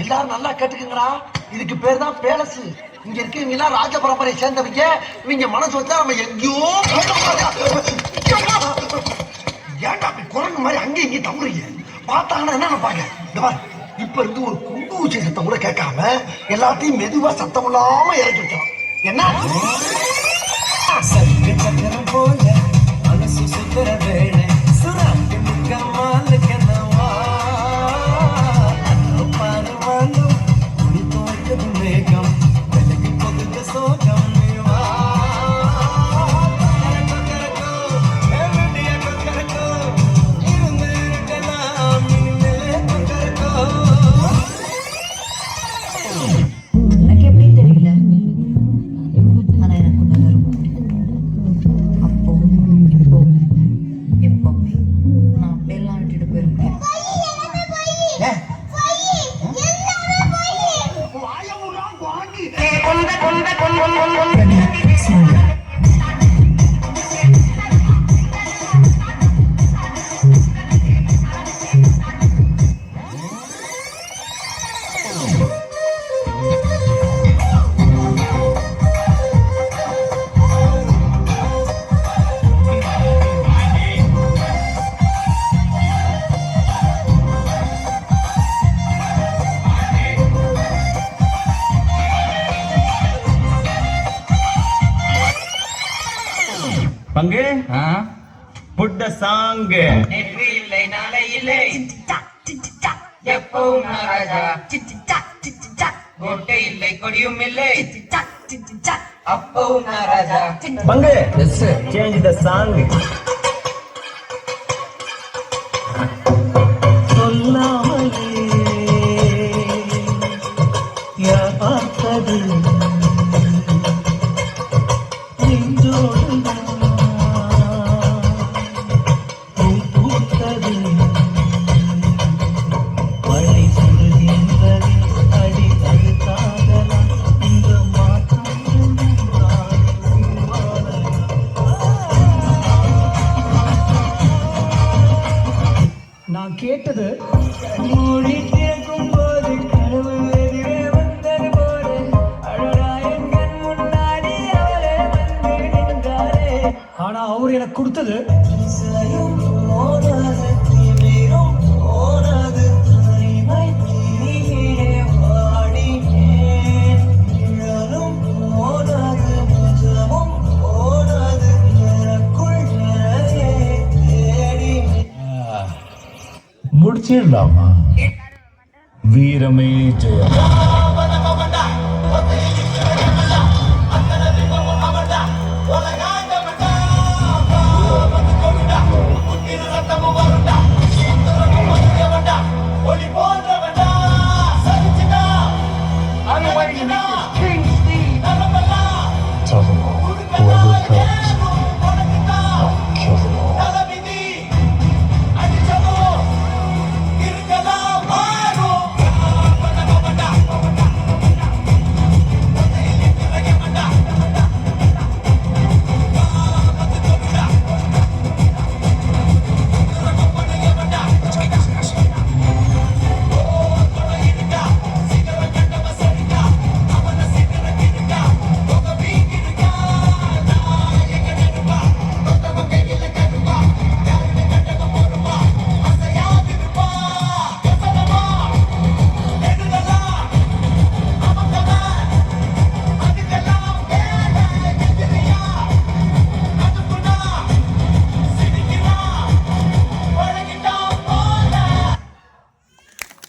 எல்லாரும் நல்லா கேட்டுக்குங்கடா. இதுக்கு பேர் தான் பேலஸ். இங்க இருக்கீங்களா ராஜ பரம்பரையை சேர்ந்தவங்க. இவங்க மனசு வச்சா நம்ம எங்கேயோ ஏன்டா அப்படி குரங்கு மாதிரி அங்கேயும் இங்கேயும் தம்புறீங்க. பார்த்தாங்கன்னா என்ன நினைப்பாங்க? இந்த மாதிரி இப்ப இருந்து ஒரு குண்டு ஊச்சி சத்தம் கூட கேட்காம எல்லாத்தையும் மெதுவா சத்தம் இல்லாம இறக்கி வைக்கலாம். என்ன சக்கரம் போல மனசு சுத்தர வேலை சுராக்கு முக்கமாலுக்கு மேகம் விலகி பொதுக்க சோகம் பங்கு புட்ட சாங்கு நேற்று இல்லை நாளை இல்லை எப்பவும் ராஜா கோட்டை இல்லை கொடியும் இல்லை அப்பவும் ராஜா. பங்கு சேஞ்ச் த சாங். சொல்லாமலே யார் பார்த்தது நான் கேட்டது மொழி கேட்கும் போது கனவு எதிரே வந்தது போல அழகாயின் கண் முன்னாடி அவளே வந்து நின்றாரே. ஆனா அவர் எனக்கு கொடுத்தது முடிச்சிடலாமா? வீரமே ஜெயம்.